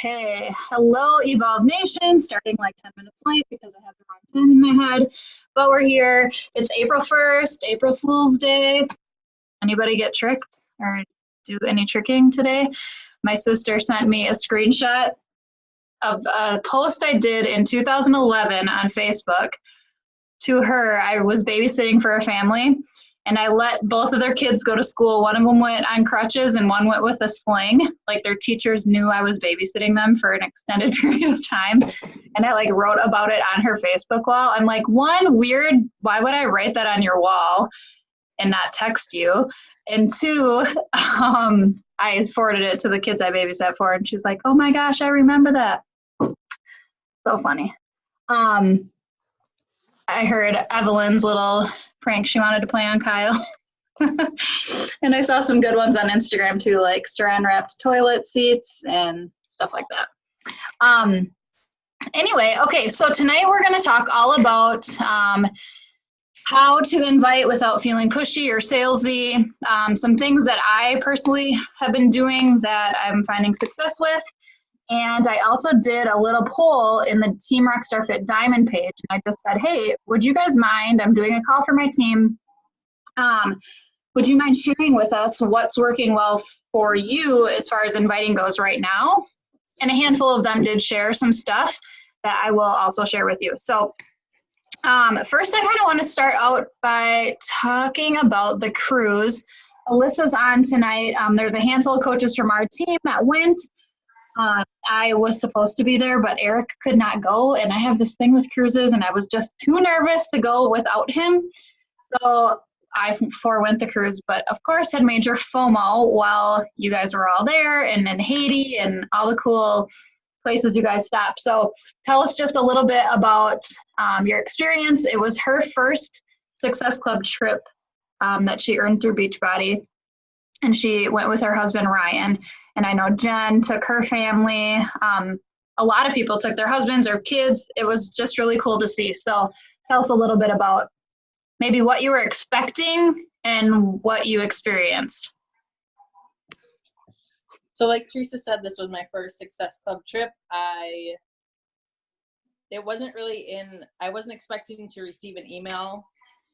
Okay, hello Evolve Nation, starting like 10 minutes late because I have the wrong time in my head, but we're here. It's April 1st, April Fool's Day. Anybody get tricked or do any tricking today? My sister sent me a screenshot of a post I did in 2011 on Facebook to her. I was babysitting for a family and I let both of their kids go to school. One of them went on crutches and one went with a sling. Like their teachers knew I was babysitting them for an extended period of time. And I like wrote about it on her Facebook wall. I'm like, one, weird, why would I write that on your wall and not text you? And two, I forwarded it to the kids I babysat for and she's like, oh my gosh, I remember that. So funny. I heard Evelyn's little prank she wanted to play on Kyle. And I saw some good ones on Instagram too, like saran wrapped toilet seats and stuff like that. Anyway, okay, so tonight we're going to talk all about how to invite without feeling pushy or salesy, some things that I personally have been doing that I'm finding success with. And I also did a little poll in the Team Rockstar Fit Diamond page. And I just said, hey, would you guys mind? I'm doing a call for my team. Would you mind sharing with us what's working well for you as far as inviting goes right now? And a handful of them did share some stuff that I will also share with you. So first, I kind of want to start out by talking about the cruise. Alyssa's on tonight. There's a handful of coaches from our team that went. I was supposed to be there, but Eric could not go, and I have this thing with cruises, and I was just too nervous to go without him. So I forewent the cruise, but of course had major FOMO while you guys were all there and in Haiti and all the cool places you guys stopped. So tell us just a little bit about your experience. It was her first Success Club trip that she earned through Beachbody, and she went with her husband, Ryan. And I know Jen took her family. A lot of people took their husbands or kids. It was just really cool to see. So tell us a little bit about maybe what you were expecting and what you experienced. So like Teresa said, this was my first Success Club trip. I wasn't expecting to receive an email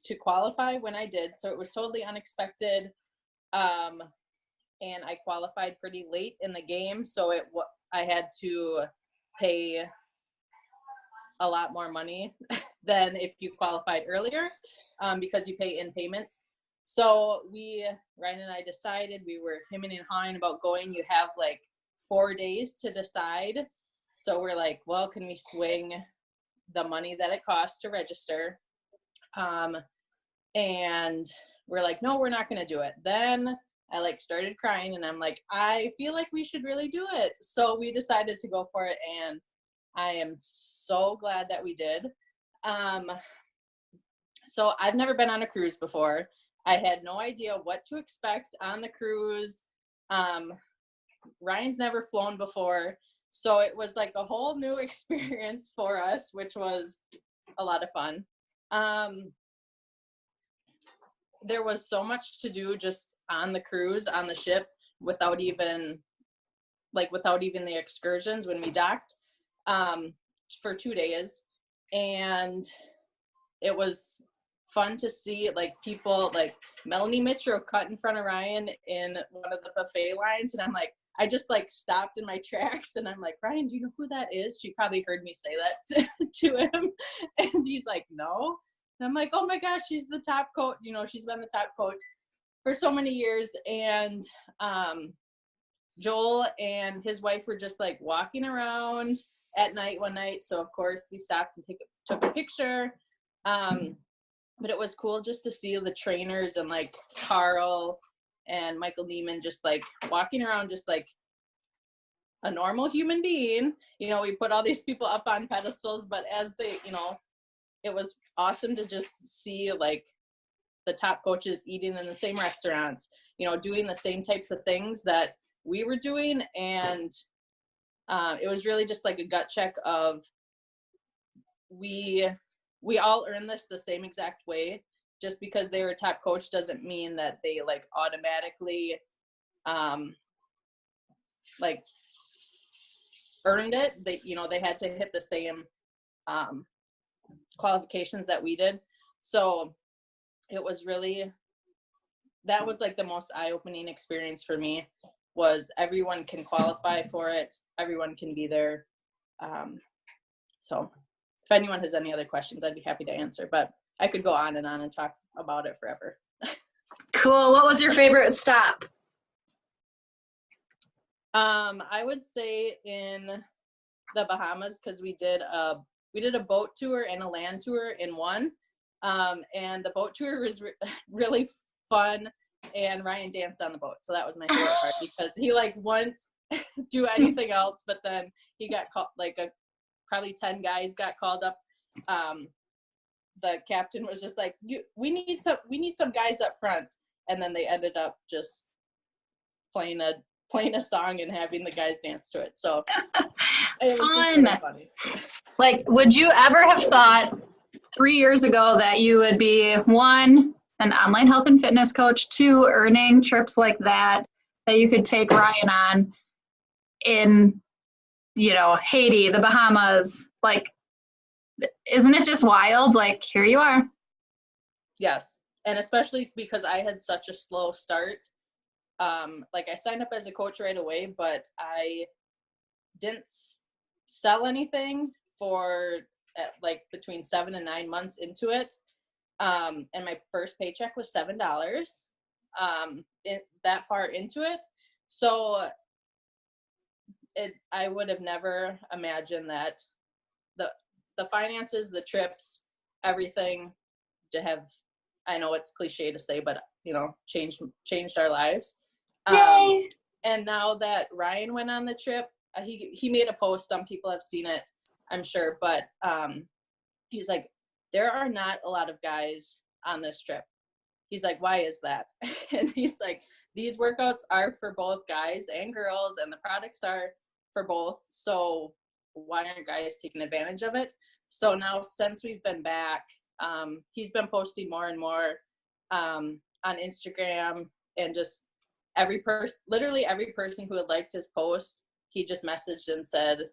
to qualify when I did. So it was totally unexpected. And I qualified pretty late in the game. So I had to pay a lot more money than if you qualified earlier, because you pay in payments. So Ryan and I decided, we were hemming and hawing about going. You have like 4 days to decide. So we're like, well, can we swing the money that it costs to register? And we're like, no, we're not going to do it. Then I like started crying and I'm like, I feel like we should really do it. So we decided to go for it. And I am so glad that we did. So I've never been on a cruise before. I had no idea what to expect on the cruise. Ryan's never flown before. So it was like a whole new experience for us, which was a lot of fun. There was so much to do just on the cruise, on the ship, without even the excursions when we docked, for 2 days. And it was fun to see like people like Melanie Mitchell cut in front of Ryan in one of the buffet lines. And I'm like, I just like stopped in my tracks and I'm like, Ryan, do you know who that is? She probably heard me say that to him. And he's like, no. And I'm like, oh my gosh, she's the top coach. You know, she's been the top coach for so many years. And Joel and his wife were just like walking around at night one night. So of course we stopped and took a picture. But it was cool just to see the trainers and like Carl and Michael Neiman just like walking around just like a normal human being. You know, we put all these people up on pedestals, but as they, you know, it was awesome to just see like the top coaches eating in the same restaurants, you know, doing the same types of things that we were doing. And it was really just like a gut check of we all earn this the same exact way. Just because they were a top coach doesn't mean that they like automatically like earned it. They had to hit the same qualifications that we did. So it was really, that was like the most eye-opening experience for me, was everyone can qualify for it. Everyone can be there. So if anyone has any other questions, I'd be happy to answer, but I could go on and talk about it forever. Cool. What was your favorite stop? I would say in the Bahamas, because we did a boat tour and a land tour in one. And the boat tour was really fun, and Ryan danced on the boat. So that was my favorite part, because he like wouldn't do anything else, but then he got called, like probably 10 guys got called up. The captain was just like, we need some guys up front. And then they ended up just playing a song and having the guys dance to it. So it was fun. Just really funny. Like, would you ever have thought 3 years ago that you would be, 1, an online health and fitness coach, 2, earning trips like that you could take Ryan on in, Haiti, the Bahamas? Like, isn't it just wild? Like, here you are. Yes. And especially because I had such a slow start. Like, I signed up as a coach right away, but I didn't sell anything for like between 7 and 9 months into it. And my first paycheck was $7 that far into it. So I would have never imagined that the finances, the trips, everything to have, I know it's cliche to say, but changed our lives. Yay. And now that Ryan went on the trip, he made a post. Some people have seen it, I'm sure, but he's like, there are not a lot of guys on this trip. He's like, why is that? And he's like, these workouts are for both guys and girls, and the products are for both. So why aren't guys taking advantage of it? So now, since we've been back, he's been posting more and more on Instagram, and just literally every person who had liked his post, he just messaged and said,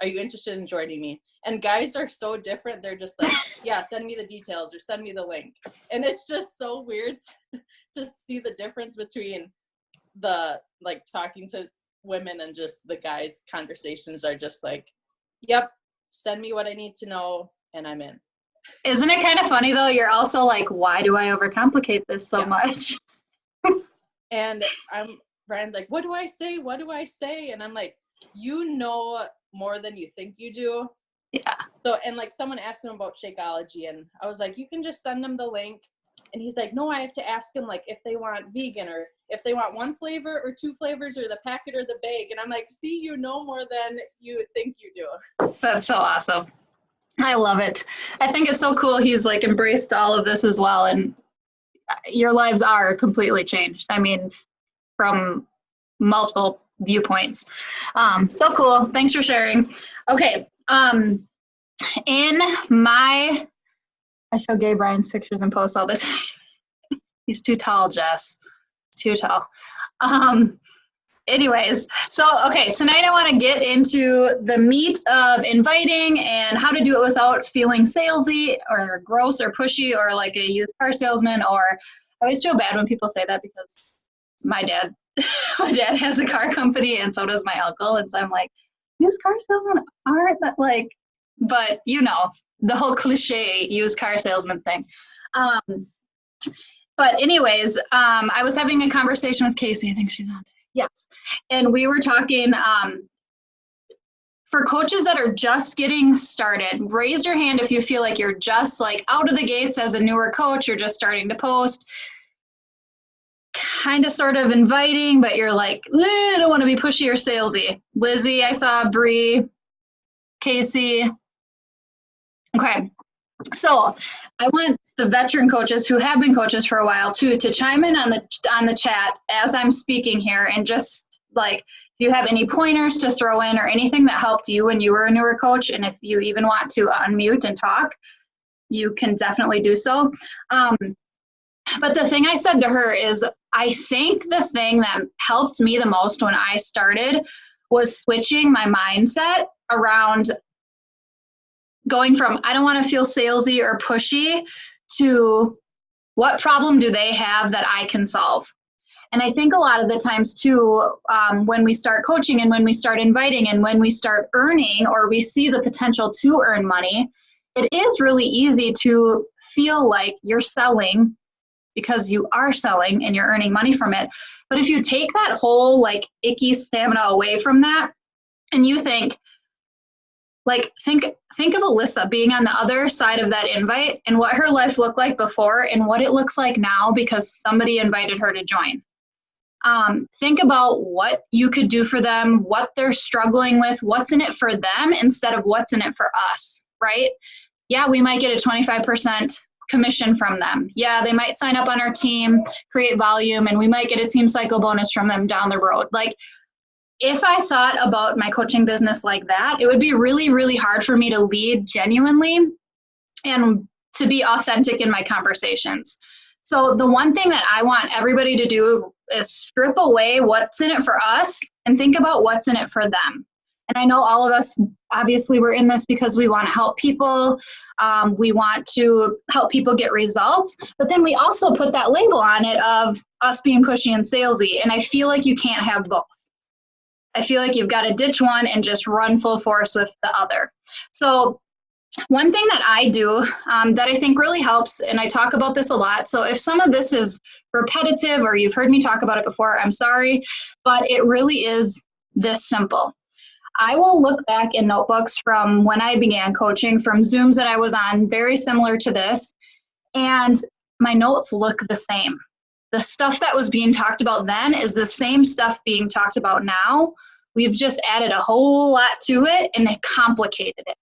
are you interested in joining me? And guys are so different. They're just like, yeah, send me the details or send me the link. And it's just so weird to see the difference between the like talking to women and just the guys' conversations are just like, yep, send me what I need to know and I'm in. Isn't it kind of funny though? You're also like, why do I overcomplicate this so much? And Brian's like, what do I say? What do I say? And I'm like, you know more than you think you do. Yeah. So, and like someone asked him about Shakeology, and I was like, you can just send them the link. And he's like, no, I have to ask them like if they want vegan or if they want 1 flavor or 2 flavors or the packet or the bag. And I'm like, see, you know more than you think you do. That's so awesome. I love it. I think it's so cool. He's like embraced all of this as well. And your lives are completely changed. I mean, from multiple viewpoints. So cool. Thanks for sharing. Okay. I show Gabe Ryan's pictures and posts all the time. He's too tall, Jess. Too tall. Anyways, so, okay, tonight I want to get into the meat of inviting and how to do it without feeling salesy or gross or pushy or like a used car salesman. Or I always feel bad when people say that because my dad has a car company and so does my uncle. And so I'm like, used car salesmen aren't that like, but the whole cliche used car salesman thing. But anyways, I was having a conversation with Casey. I think she's on today. Yes. And we were talking, for coaches that are just getting started, raise your hand if you feel like you're just like out of the gates as a newer coach, you're just starting to post, kind of sort of inviting, but you're like, I don't want to be pushy or salesy. Lizzie, I saw, Bree, Casey. Okay. So I want the veteran coaches who have been coaches for a while too to chime in on the chat as I'm speaking here, and just like if you have any pointers to throw in or anything that helped you when you were a newer coach, and if you even want to unmute and talk, you can definitely do so. But the thing I said to her is, I think the thing that helped me the most when I started was switching my mindset around going from, I don't want to feel salesy or pushy, to what problem do they have that I can solve? And I think a lot of the times too, when we start coaching and when we start inviting and when we start earning, or we see the potential to earn money, it is really easy to feel like you're selling because you are selling and you're earning money from it. But if you take that whole like icky stamina away from that, and you think of Alyssa being on the other side of that invite and what her life looked like before and what it looks like now because somebody invited her to join. Think about what you could do for them, what they're struggling with, what's in it for them instead of what's in it for us, right? Yeah, we might get a 25% commission from them. Yeah, they might sign up on our team, create volume, and we might get a team cycle bonus from them down the road. Like, if I thought about my coaching business like that, it would be really, really hard for me to lead genuinely and to be authentic in my conversations. So the one thing that I want everybody to do is strip away what's in it for us and think about what's in it for them. And I know all of us, obviously, we're in this because we want to help people. We want to help people get results. But then we also put that label on it of us being pushy and salesy. And I feel like you can't have both. I feel like you've got to ditch one and just run full force with the other. So one thing that I do that I think really helps, and I talk about this a lot, so if some of this is repetitive or you've heard me talk about it before, I'm sorry, but it really is this simple. I will look back in notebooks from when I began coaching, from Zooms that I was on, very similar to this, and my notes look the same. The stuff that was being talked about then is the same stuff being talked about now. We've just added a whole lot to it and it complicated it.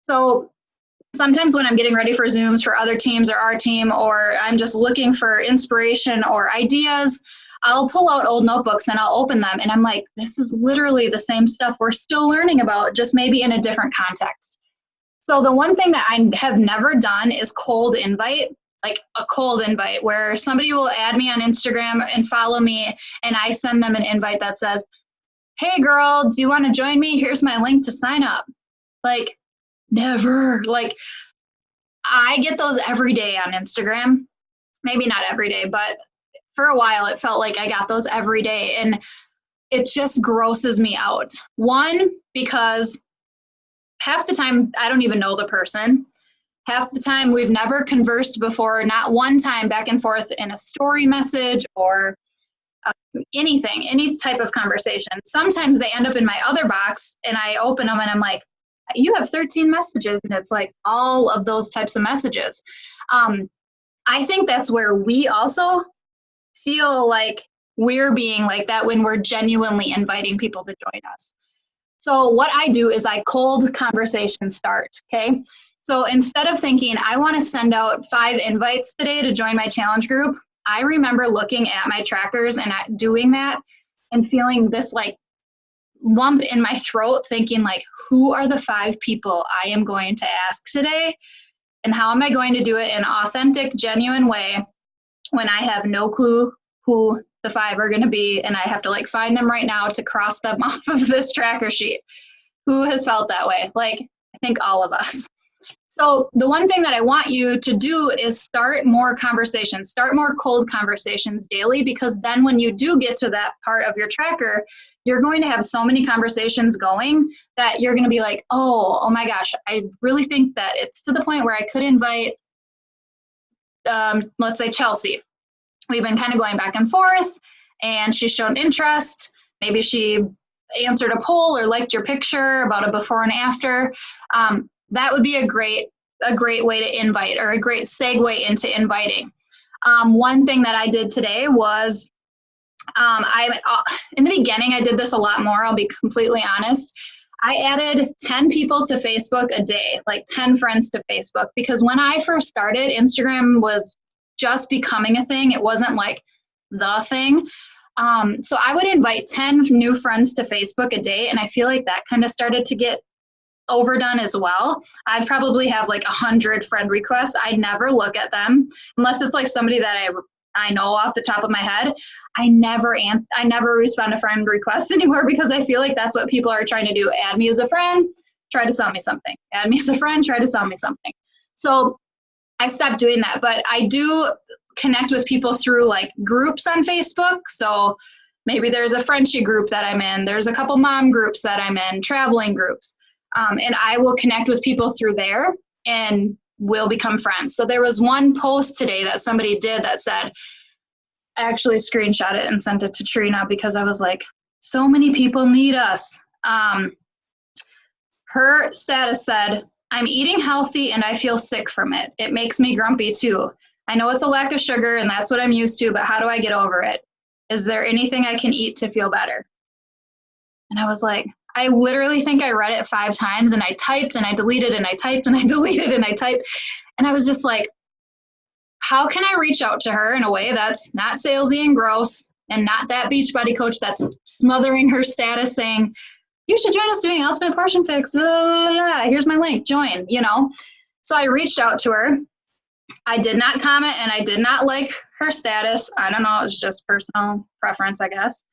So sometimes when I'm getting ready for Zooms for other teams or our team, or I'm just looking for inspiration or ideas, I'll pull out old notebooks and I'll open them and I'm like, this is literally the same stuff we're still learning about, just maybe in a different context. So the one thing that I have never done is cold invite, like a cold invite where somebody will add me on Instagram and follow me and I send them an invite that says, hey girl, do you want to join me? Here's my link to sign up. Like, never. Like, I get those every day on Instagram. Maybe not every day, but for a while it felt like I got those every day, and it just grosses me out. One, because half the time I don't even know the person. Half the time we've never conversed before, not one time back and forth in a story message or anything, any type of conversation. Sometimes they end up in my other box and I open them and I'm like, you have 13 messages, and it's like all of those types of messages. I think that's where we also feel like we're being like that when we're genuinely inviting people to join us. So what I do is I cold conversation start, okay? So instead of thinking, I want to send out 5 invites today to join my challenge group, I remember looking at my trackers and doing that and feeling this like lump in my throat, thinking like, who are the 5 people I am going to ask today? And how am I going to do it in an authentic, genuine way when I have no clue who the 5 are going to be, and I have to like find them right now to cross them off of this tracker sheet? Who has felt that way? Like, I think all of us. So the one thing that I want you to do is start more conversations, start more cold conversations daily, because then when you do get to that part of your tracker, you're going to have so many conversations going that you're going to be like, oh my gosh, I really think that it's to the point where I could invite, let's say Chelsea. We've been kind of going back and forth and she's shown interest. Maybe she answered a poll or liked your picture about a before and after. That would be a great way to invite, or a great segue into inviting. One thing that I did today was, in the beginning, I did this a lot more, I'll be completely honest. I added 10 people to Facebook a day, like 10 friends to Facebook, because when I first started, Instagram was just becoming a thing. It wasn't like the thing. So I would invite 10 new friends to Facebook a day, and I feel like that kind of started to get overdone as well. I probably have like 100 friend requests. I never look at them unless it's like somebody that I I know off the top of my head. I never respond to friend requests anymore because I feel like that's what people are trying to do. Add me as a friend, try to sell me something. Add me as a friend, try to sell me something. So I stopped doing that, but I do connect with people through like groups on Facebook. So maybe there's a Frenchie group that I'm in. There's a couple mom groups that I'm in, traveling groups. And I will connect with people through there and we'll become friends. So there was one post today that somebody did that said, I actually screenshot it and sent it to Trina because I was like, so many people need us. Her status said, I'm eating healthy and I feel sick from it. It makes me grumpy too. I know it's a lack of sugar and that's what I'm used to, but how do I get over it? Is there anything I can eat to feel better? And I was like, I literally think I read it 5 times and I typed and I deleted and I typed and I deleted and I typed. And I was just like, how can I reach out to her in a way that's not salesy and gross and not that Beachbody coach that's smothering her status saying, you should join us doing Ultimate Portion Fix. Here's my link, join, you know. So I reached out to her. I did not comment and I did not like her status. I don't know, it was just personal preference, I guess.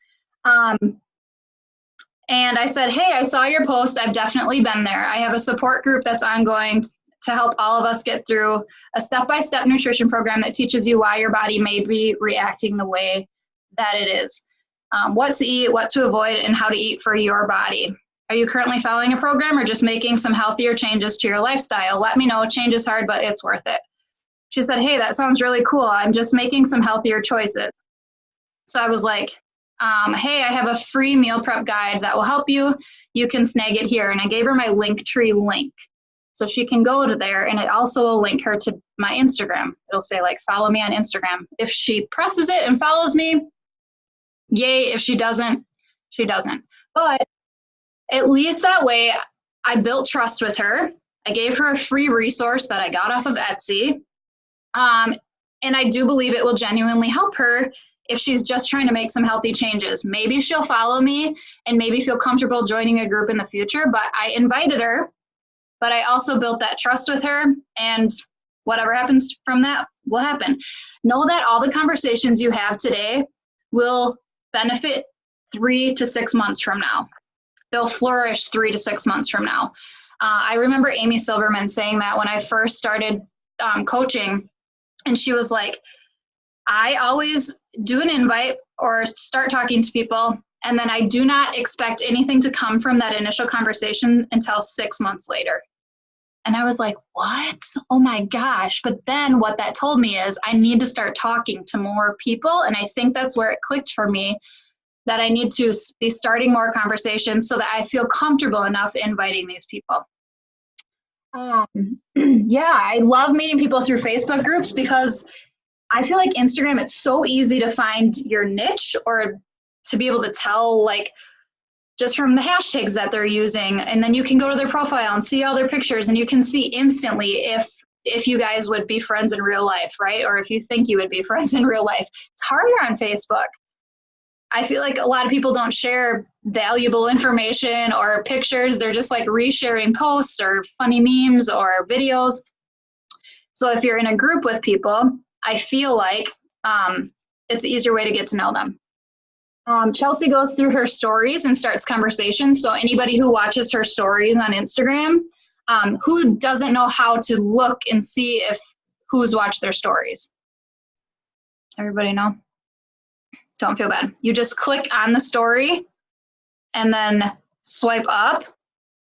And I said, hey, I saw your post. I've definitely been there. I have a support group that's ongoing to help all of us get through a step-by-step nutrition program that teaches you why your body may be reacting the way that it is. What to eat, what to avoid, and how to eat for your body. Are you currently following a program or just making some healthier changes to your lifestyle? Let me know. Change is hard, but it's worth it. She said, hey, that sounds really cool. I'm just making some healthier choices. So I was like, hey, I have a free meal prep guide that will help you. You can snag it here. And I gave her my Linktree link. So she can go to there, and it also will link her to my Instagram. It'll say, like, follow me on Instagram. If she presses it and follows me, yay. If she doesn't, she doesn't. But at least that way, I built trust with her. I gave her a free resource that I got off of Etsy. And I do believe it will genuinely help her if she's just trying to make some healthy changes. Maybe she'll follow me and maybe feel comfortable joining a group in the future, but I invited her, but I also built that trust with her, and whatever happens from that will happen. Know that all the conversations you have today will benefit 3 to 6 months from now. They'll flourish 3 to 6 months from now. I remember Amy Silverman saying that when I first started coaching, and she was like, I always do an invite or start talking to people, and then I do not expect anything to come from that initial conversation until 6 months later. And I was like, what? Oh my gosh. But then what that told me is I need to start talking to more people. And I think that's where it clicked for me, that I need to be starting more conversations so that I feel comfortable enough inviting these people. Yeah, I love meeting people through Facebook groups because I feel like Instagram, it's so easy to find your niche or to be able to tell, like, just from the hashtags that they're using. And then you can go to their profile and see all their pictures, and you can see instantly if you guys would be friends in real life, right? Or if you think you would be friends in real life. It's harder on Facebook. I feel like a lot of people don't share valuable information or pictures. They're just like resharing posts or funny memes or videos. So if you're in a group with people, I feel like it's an easier way to get to know them. Chelsea goes through her stories and starts conversations. So anybody who watches her stories on Instagram, who doesn't know how to look and see if who's watched their stories? Everybody know? Don't feel bad. You just click on the story and then swipe up,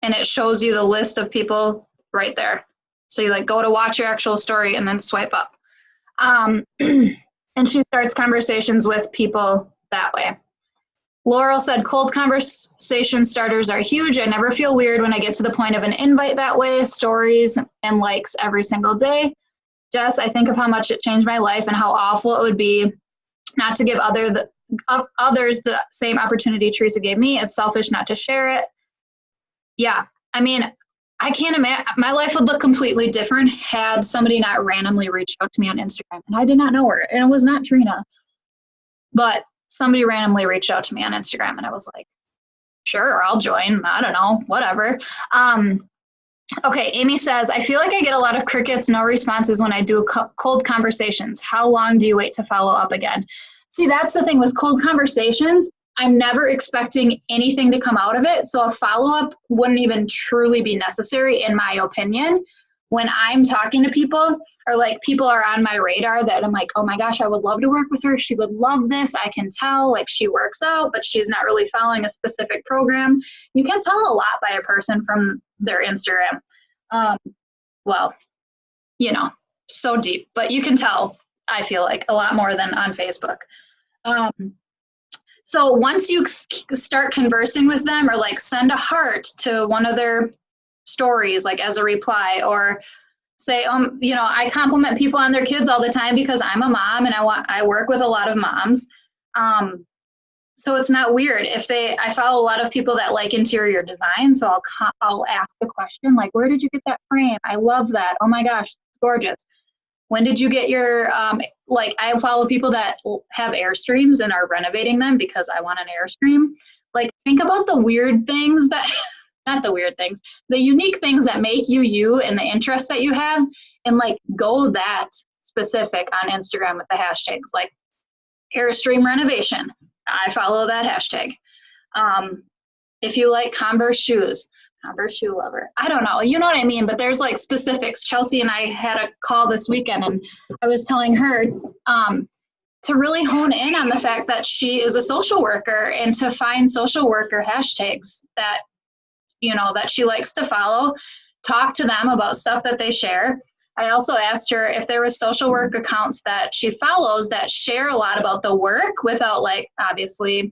and it shows you the list of people right there. So you like go to watch your actual story and then swipe up. And she starts conversations with people that way. Laurel said, cold conversation starters are huge. I never feel weird when I get to the point of an invite that way, stories and likes every single day. Jess, I think of how much it changed my life and how awful it would be not to give others the same opportunity Teresa gave me. It's selfish not to share it. Yeah, I mean, I can't imagine, my life would look completely different had somebody not randomly reached out to me on Instagram. And I did not know her, and it was not Trina. But somebody randomly reached out to me on Instagram, and I was like, sure, I'll join. I don't know, whatever. Okay, Amy says, I feel like I get a lot of crickets, no responses when I do cold conversations. How long do you wait to follow up again? See, that's the thing with cold conversations. I'm never expecting anything to come out of it. So a follow up wouldn't even truly be necessary, in my opinion. When I'm talking to people, or like people are on my radar that I'm like, oh my gosh, I would love to work with her. She would love this. I can tell, like, she works out, but she's not really following a specific program. You can tell a lot by a person from their Instagram. Um, well, you know, so deep, but you can tell, I feel like, a lot more than on Facebook. Um, so once you start conversing with them, or like send a heart to one of their stories, like as a reply, or say, you know, I compliment people on their kids all the time because I'm a mom and I work with a lot of moms. So it's not weird if I follow a lot of people that like interior design. So I'll ask the question, like, where did you get that frame? I love that. Oh my gosh, it's gorgeous. When did you get your, like, I follow people that have Airstreams and are renovating them because I want an Airstream. Like, think about the weird things that, not the weird things, the unique things that make you you and the interests that you have, and like go that specific on Instagram with the hashtags like Airstream renovation. I follow that hashtag. If you like Converse shoes, Converse shoe lover. I don't know, you know what I mean? But there's like specifics. Chelsea and I had a call this weekend, and I was telling her to really hone in on the fact that she is a social worker, and to find social worker hashtags that, you know, that she likes to follow, talk to them about stuff that they share. I also asked her if there was social work accounts that she follows that share a lot about the work without, like, obviously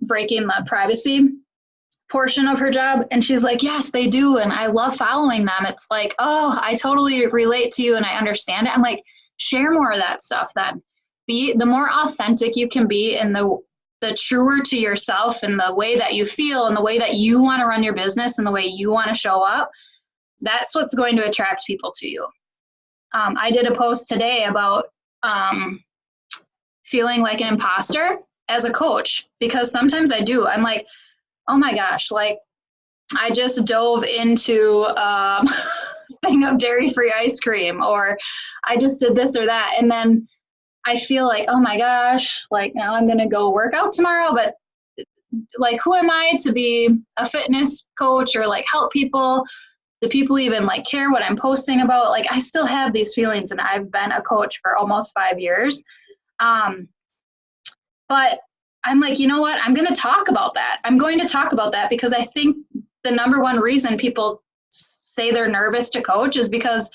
breaking the privacy portion of her job. And she's like, yes, they do. And I love following them. It's like, oh, I totally relate to you and I understand it. I'm like, share more of that stuff then. The more authentic you can be, and the truer to yourself and the way that you feel and the way that you want to run your business and the way you want to show up, that's what's going to attract people to you. I did a post today about feeling like an imposter as a coach, because sometimes I do. I'm like, oh my gosh, like I just dove into a thing of dairy-free ice cream, or I just did this or that. And then I feel like, oh my gosh, like now I'm going to go work out tomorrow, but like, who am I to be a fitness coach or like help people? Do people even like care what I'm posting about? Like, I still have these feelings, and I've been a coach for almost 5 years. But I'm like, you know what? I'm going to talk about that. I'm going to talk about that because I think the number one reason people say they're nervous to coach is because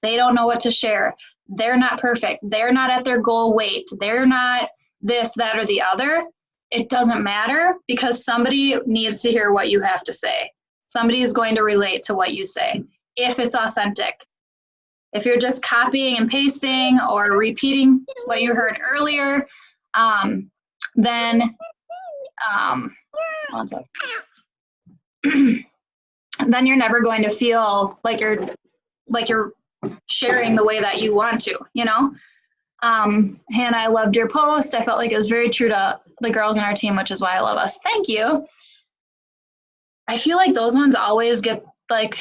they don't know what to share. They're not perfect. They're not at their goal weight. They're not this, that, or the other. It doesn't matter, because somebody needs to hear what you have to say. Somebody is going to relate to what you say if it's authentic. If you're just copying and pasting or repeating what you heard earlier, then one sec. Then you're never going to feel like you're sharing the way that you want to, you know? Hannah, I loved your post. I felt like it was very true to the girls in our team, which is why I love us. Thank you. I feel like those ones always get like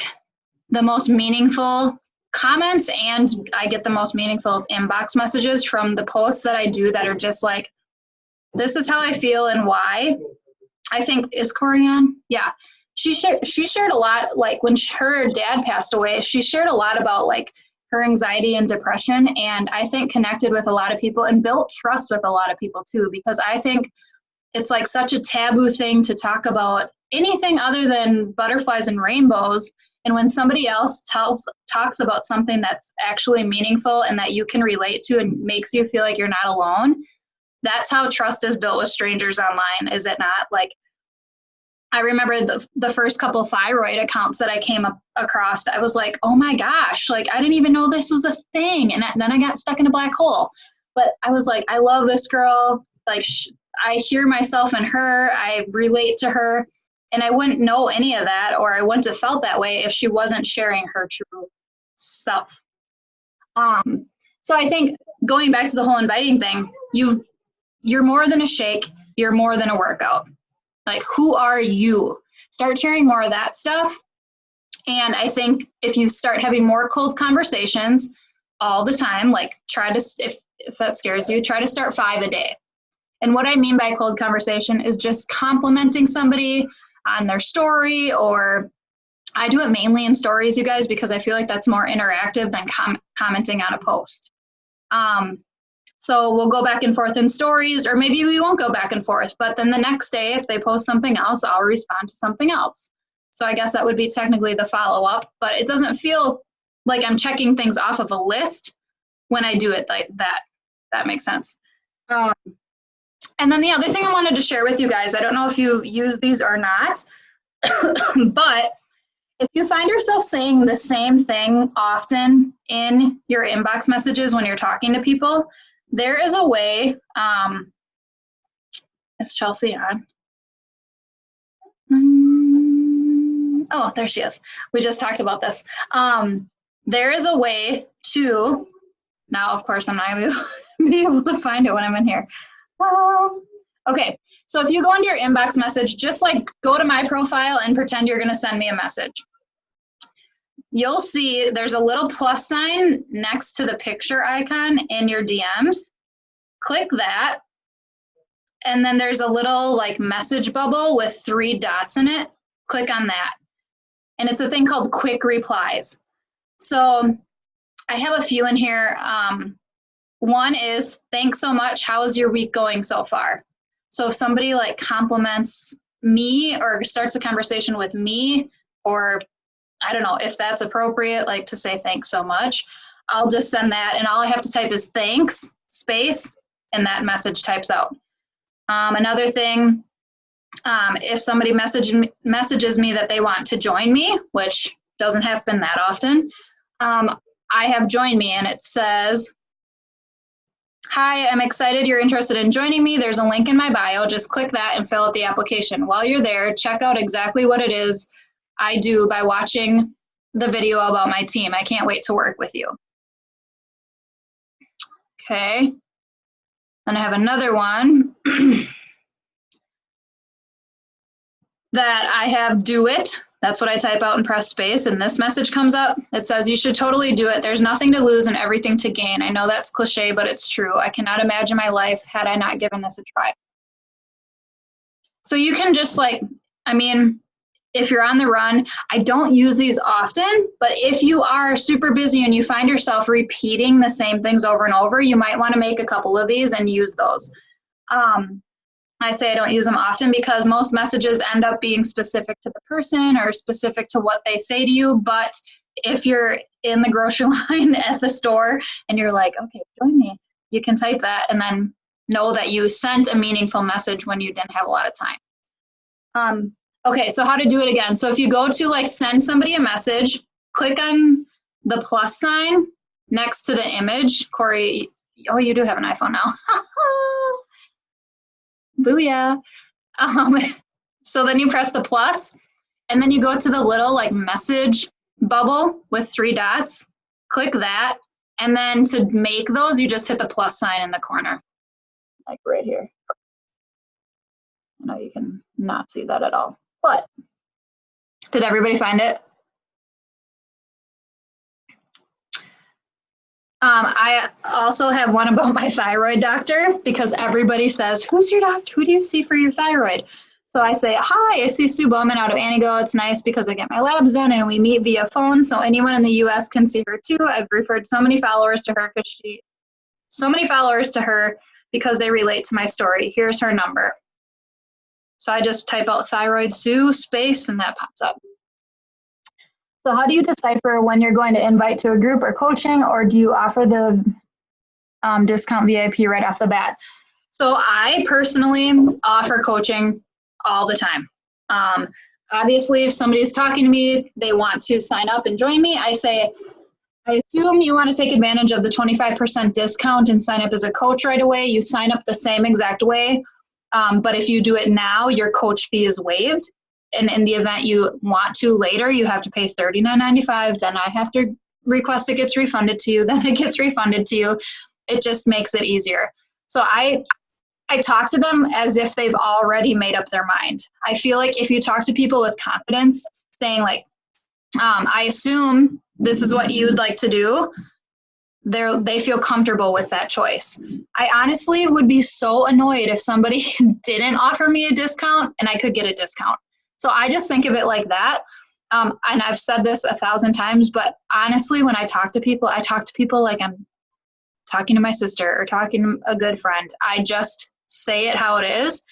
the most meaningful comments, and I get the most meaningful inbox messages from the posts that I do that are just like, this is how I feel and why. I think, is Corey on? Yeah. She shared a lot, like when her dad passed away, she shared a lot about like her anxiety and depression, and I think connected with a lot of people and built trust with a lot of people too, because I think it's like such a taboo thing to talk about anything other than butterflies and rainbows. And when somebody else talks about something that's actually meaningful and that you can relate to and makes you feel like you're not alone, that's how trust is built with strangers online, is it not? Like, I remember the first couple of thyroid accounts that I came across, I was like, oh my gosh, like I didn't even know this was a thing. And then I got stuck in a black hole. But I was like, I love this girl. Like, I hear myself in her. I relate to her. And I wouldn't know any of that, or I wouldn't have felt that way if she wasn't sharing her true self. So I think going back to the whole inviting thing, you're more than a shake. You're more than a workout. Like, who are you? Start sharing more of that stuff, And I think if you start having more cold conversations all the time, like try to, if that scares you, try to start 5 a day. And what I mean by cold conversation is just complimenting somebody on their story, or I do it mainly in stories, you guys, because I feel like that's more interactive than commenting on a post. So we'll go back and forth in stories, or maybe we won't go back and forth, but then the next day, if they post something else, I'll respond to something else. So I guess that would be technically the follow-up, but it doesn't feel like I'm checking things off of a list when I do it like that. That makes sense. And then the other thing I wanted to share with you guys, I don't know if you use these or not, but if you find yourself saying the same thing often in your inbox messages when you're talking to people, there is a way, is Chelsea on? Oh, there she is. We just talked about this. There is a way to, now of course I'm not going to be able to find it when I'm in here. Okay, so if you go into your inbox message, just like go to my profile and pretend you're going to send me a message. You'll see there's a little plus sign next to the picture icon in your DMs. Click that. And then there's a little like message bubble with 3 dots in it. Click on that. And it's a thing called quick replies. So I have a few in here. One is, thanks so much. How is your week going so far? So if somebody like compliments me or starts a conversation with me, or I don't know if that's appropriate, like to say thanks so much, I'll just send that, and all I have to type is thanks, space, and that message types out. Another thing, if somebody messages me that they want to join me, which doesn't happen that often, I have join me, and it says, hi, I'm excited you're interested in joining me. There's a link in my bio. Just click that and fill out the application. While you're there, check out exactly what it is I do by watching the video about my team. I can't wait to work with you. Okay. Then I have another one that I have do it. That's what I type out and press space, and this message comes up. It says, you should totally do it. There's nothing to lose and everything to gain. I know that's cliche, but it's true. I cannot imagine my life had I not given this a try. So you can just like, I mean, if you're on the run, I don't use these often, but if you are super busy and you find yourself repeating the same things over and over, you might want to make a couple of these and use those. I say I don't use them often because most messages end up being specific to the person or specific to what they say to you. But if you're in the grocery line at the store and you're like, okay, join me, you can type that and then know that you sent a meaningful message when you didn't have a lot of time. Okay, so how to do it again. So if you go to like send somebody a message, click on the plus sign next to the image. Corey, oh, you do have an iPhone now. Booyah. So then you press the plus, and then you go to the little like message bubble with 3 dots. Click that, and then to make those, you just hit the plus sign in the corner, like right here. I know you can not see that at all, but did everybody find it? I also have one about my thyroid doctor because everybody says, who's your doctor? Who do you see for your thyroid? So I say, hi, I see Sue Bowman out of Antigo. It's nice because I get my labs done and we meet via phone. So anyone in the US can see her too. I've referred so many followers to her because they relate to my story. Here's her number. So I just type out thyroid Sue space and that pops up. So how do you decipher when you're going to invite to a group or coaching, or do you offer the discount VIP right off the bat? So I personally offer coaching all the time. Obviously, if somebody's talking to me, they want to sign up and join me, I say, I assume you want to take advantage of the 25% discount and sign up as a coach right away. You sign up the same exact way, but if you do it now, your coach fee is waived. And in the event you want to later, you have to pay $39.95. Then I have to request it gets refunded to you. Then it gets refunded to you. It just makes it easier. So I talk to them as if they've already made up their mind. I feel like if you talk to people with confidence, saying like, I assume this is what you'd like to do. They feel comfortable with that choice. I honestly would be so annoyed if somebody didn't offer me a discount and I could get a discount. So I just think of it like that. And I've said this 1,000 times, but honestly, when I talk to people like I'm talking to my sister or talking to a good friend. I just say it how it is.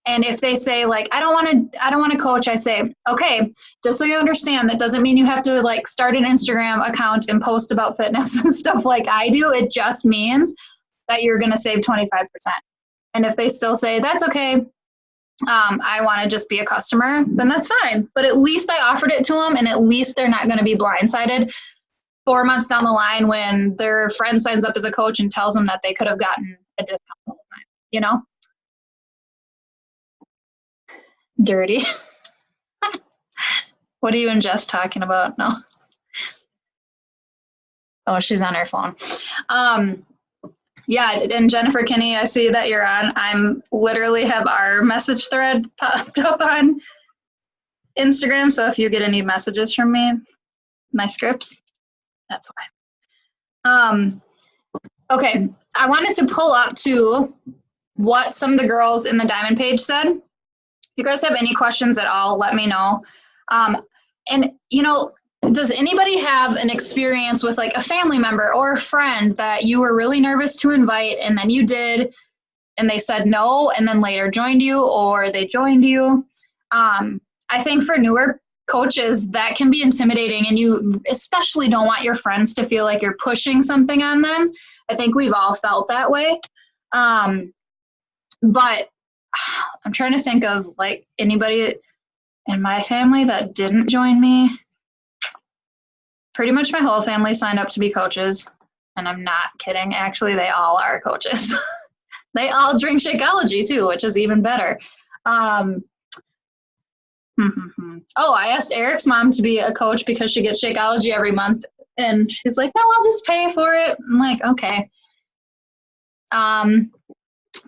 And if they say like, I don't want to coach, I say, okay, just so you understand, that doesn't mean you have to like start an Instagram account and post about fitness and stuff like I do. It just means that you're going to save 25%. And if they still say that's okay, I want to just be a customer, then that's fine. But at least I offered it to them, and at least they're not going to be blindsided 4 months down the line when their friend signs up as a coach and tells them that they could have gotten a discount the whole time, you know? Dirty. What are you and Jess talking about? No. Oh, she's on her phone. Yeah, and Jennifer Kinney, I see that you're on. I'm literally have our message thread popped up on Instagram, so if you get any messages from me, my scripts, that's why. Okay, I wanted to pull up to what some of the girls in the Diamond page said. If you guys have any questions at all, let me know. And, you know, does anybody have an experience with like a family member or a friend that you were really nervous to invite and then you did and they said no and then later joined you, or they joined you? I think for newer coaches, that can be intimidating, and you especially don't want your friends to feel like you're pushing something on them. I think we've all felt that way. But I'm trying to think of like anybody in my family that didn't join me. Pretty much my whole family signed up to be coaches, and I'm not kidding. Actually, they all are coaches. They all drink Shakeology too, which is even better. Oh, I asked Eric's mom to be a coach because she gets Shakeology every month, and she's like, no, I'll just pay for it. I'm like, okay.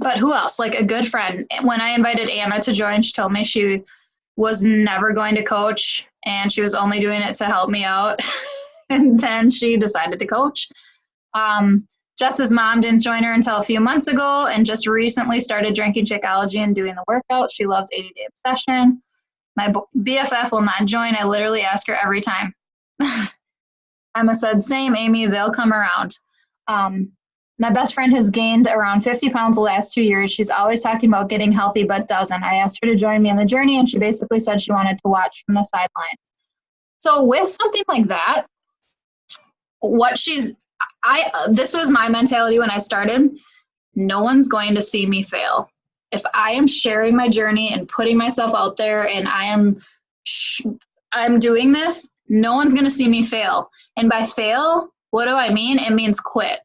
But who else? Like a good friend. When I invited Anna to join, she told me she was never going to coach and she was only doing it to help me out. And then she decided to coach. Jess's mom didn't join her until a few months ago and just recently started drinking Shakeology and doing the workout. She loves 80-Day Obsession. My BFF will not join. I literally ask her every time. Emma said, same, Amy, they'll come around. My best friend has gained around 50 pounds the last 2 years. She's always talking about getting healthy, but doesn't. I asked her to join me in the journey, and she basically said she wanted to watch from the sidelines. So with something like that, this was my mentality when I started. No one's going to see me fail. If I am sharing my journey and putting myself out there and I'm doing this, no one's going to see me fail. And by fail, what do I mean? It means quit.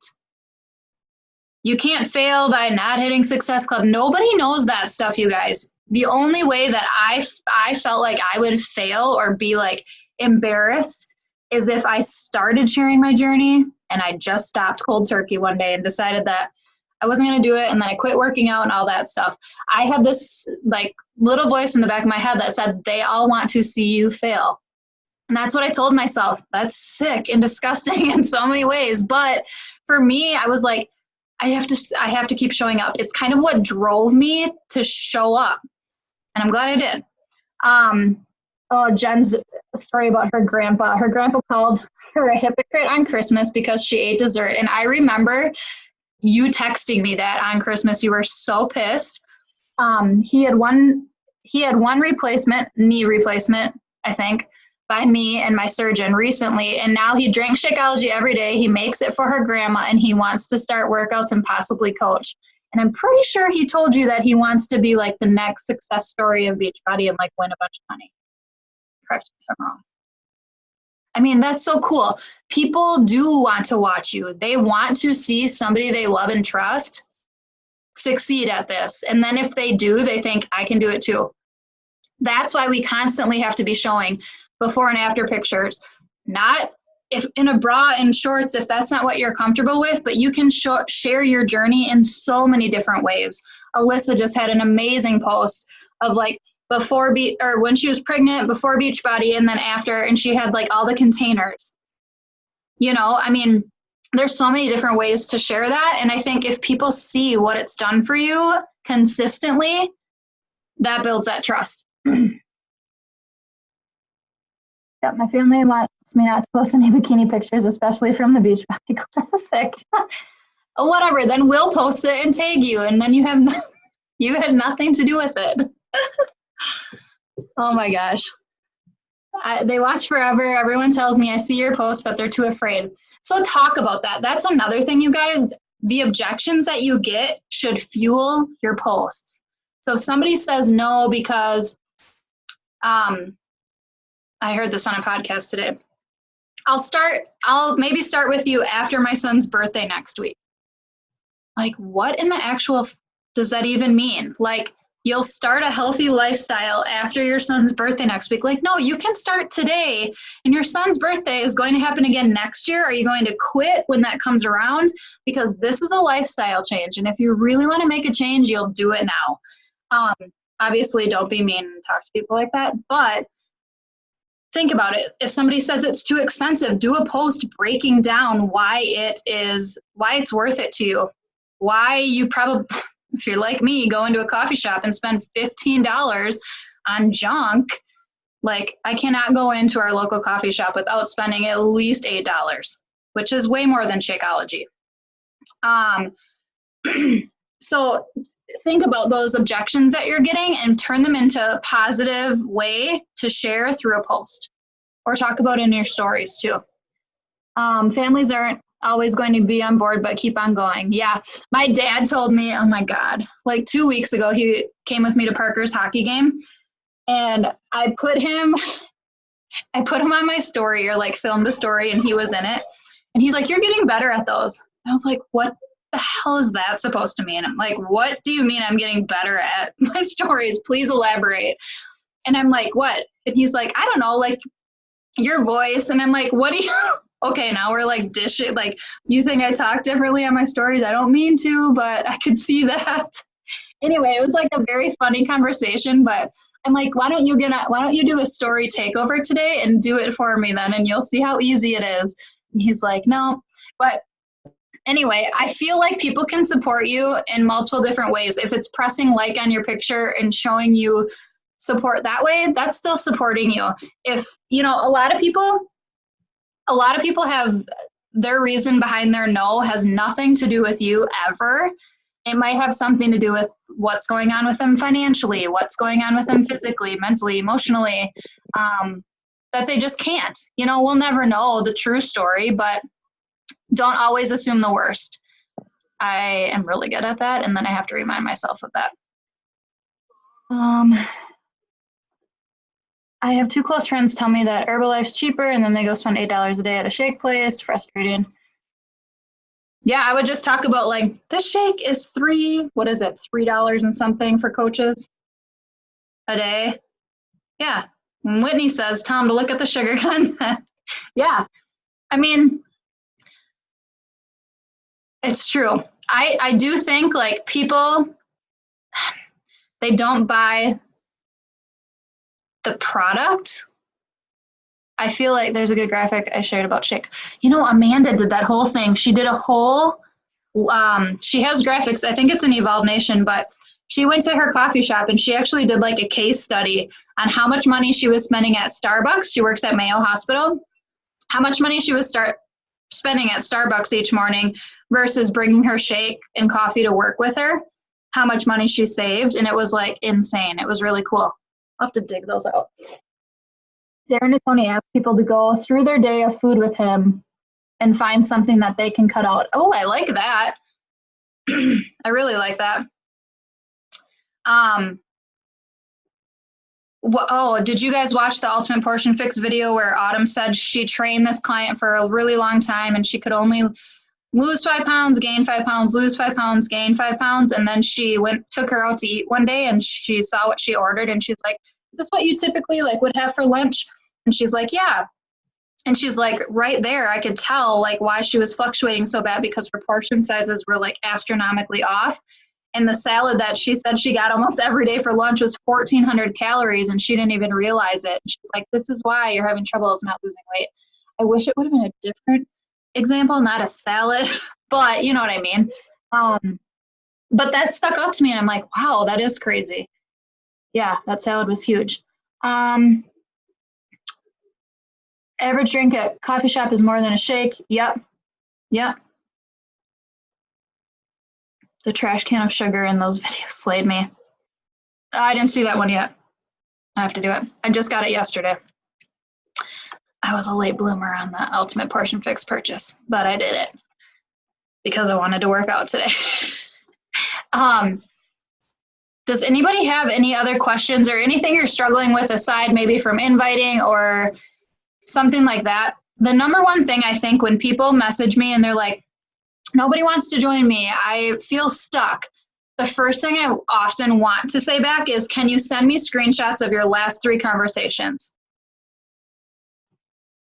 You can't fail by not hitting Success Club. Nobody knows that stuff, you guys. The only way that I felt like I would fail or be like embarrassed is if I started sharing my journey and I just stopped cold turkey one day and decided that I wasn't going to do it, and then I quit working out and all that stuff. I had this like little voice in the back of my head that said, they all want to see you fail. And that's what I told myself. That's sick and disgusting in so many ways. But for me, I was like, I have to keep showing up. It's kind of what drove me to show up. And I'm glad I did. Jen's story about her grandpa. Her grandpa called her a hypocrite on Christmas because she ate dessert. And I remember you texting me that on Christmas. You were so pissed. He had one knee replacement, I think, by me and my surgeon recently, and now he drinks Shakeology every day. He makes it for her grandma, and he wants to start workouts and possibly coach. And I'm pretty sure he told you that he wants to be like the next success story of Beachbody and like win a bunch of money. Correct me if I'm wrong. I mean, that's so cool. People do want to watch you. They want to see somebody they love and trust succeed at this. And then if they do, they think, I can do it too. That's why we constantly have to be showing before and after pictures. Not if in a bra and shorts, if that's not what you're comfortable with, but you can share your journey in so many different ways. Alyssa just had an amazing post of like or when she was pregnant, before Beachbody, and then after, and she had like all the containers. I mean, there's so many different ways to share that. And I think if people see what it's done for you consistently, that builds that trust. Yeah, my family wants me not to post any bikini pictures, especially from the Beachbody Classic. Whatever, then we'll post it and tag you, and then you had nothing to do with it. Oh my gosh. They watch forever. Everyone tells me I see your post, but they're too afraid. So talk about that. That's another thing, you guys. The objections that you get should fuel your posts. So if somebody says no because I heard this on a podcast today. I'll maybe start with you after my son's birthday next week. Like, what in the actual does that even mean? Like, you'll start a healthy lifestyle after your son's birthday next week. Like, no, you can start today, and your son's birthday is going to happen again next year. Are you going to quit when that comes around? Because this is a lifestyle change, and if you really want to make a change, you'll do it now. Obviously, don't be mean and talk to people like that, but think about it. If somebody says it's too expensive, do a post breaking down why it's worth it to you. Why you probably, if you're like me, go into a coffee shop and spend $15 on junk. Like, I cannot go into our local coffee shop without spending at least $8, which is way more than Shakeology. So think about those objections that you're getting and turn them into a positive way to share through a post, or talk about in your stories too. Families aren't always going to be on board, but keep on going. Yeah, my dad told me, oh my God, like 2 weeks ago, he came with me to Parker's hockey game, and I put him on my story, or like filmed a story, and he was in it. And he's like, you're getting better at those. And I was like, what the hell is that supposed to mean? I'm like, what do you mean I'm getting better at my stories? Please elaborate. And I'm like, what? And he's like, I don't know, like your voice. And I'm like, what do you, okay, now we're like dishing, like, you think I talk differently on my stories? I don't mean to, but I could see that. Anyway, it was like a very funny conversation, but I'm like, why don't you do a story takeover today and do it for me then, and you'll see how easy it is. And he's like, no, but anyway, I feel like people can support you in multiple different ways. If it's pressing like on your picture and showing you support that way, that's still supporting you. If, a lot of people have their reason behind their no has nothing to do with you ever. It might have something to do with what's going on with them financially, what's going on with them physically, mentally, emotionally, that they just can't. We'll never know the true story, but don't always assume the worst. I am really good at that, and then I have to remind myself of that. I have 2 close friends tell me that Herbalife's cheaper, and then they go spend $8 a day at a shake place. Frustrating. Yeah, I would just talk about, like, this shake is $3 and something for coaches a day. Yeah. When Whitney says, tell them to look at the sugar content. Yeah. I mean, it's true. I do think, like, people, they don't buy the product. I feel like there's a good graphic I shared about shake. Amanda did that whole thing. She did a whole, she has graphics. I think it's in Evolve Nation, but she went to her coffee shop and she actually did like a case study on how much money she was spending at Starbucks. She works at Mayo Hospital. How much money she was spending at Starbucks each morning versus bringing her shake and coffee to work with her, how much money she saved. And it was like insane. It was really cool. I'll have to dig those out. Darren Tony asked people to go through their day of food with him and find something that they can cut out. Oh, I like that. I really like that. Did you guys watch the Ultimate Portion Fix video where Autumn said she trained this client for a really long time and she could only lose 5 pounds, gain 5 pounds, lose 5 pounds, gain 5 pounds, and then she took her out to eat one day and she saw what she ordered and she's like, is this what you typically would have for lunch? And she's like, yeah. And she's like, right there, I could tell why she was fluctuating so bad because her portion sizes were astronomically off. And the salad that she said she got almost every day for lunch was 1,400 calories, and she didn't even realize it. She's like, this is why you're having troubles not losing weight. I wish it would have been a different example, not a salad, but you know what I mean. But that stuck out to me, and I'm like, wow, that is crazy. Yeah, that salad was huge. Average drink at coffee shop is more than a shake. Yep. The trash can of sugar in those videos slayed me. I didn't see that one yet. I have to do it. I just got it yesterday. I was a late bloomer on the Ultimate Portion Fix purchase, but I did it because I wanted to work out today. Does anybody have any other questions or anything you're struggling with aside maybe from inviting or something like that? The number one thing I think when people message me and they're like, nobody wants to join me, I feel stuck, the first thing I often want to say back is, can you send me screenshots of your last 3 conversations?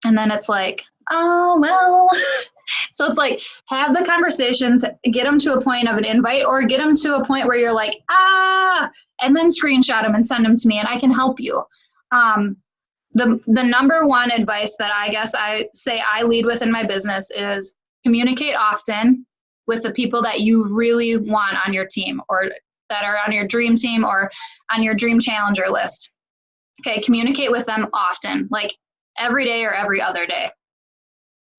And then it's like, oh, well. So it's like, have the conversations, get them to a point of an invite, or get them to a point where you're like, and then screenshot them and send them to me and I can help you. The number one advice that I guess I say I lead with in my business is communicate often with the people that you really want on your team or that are on your dream team or on your dream challenger list. Okay, communicate with them often, like every day or every other day.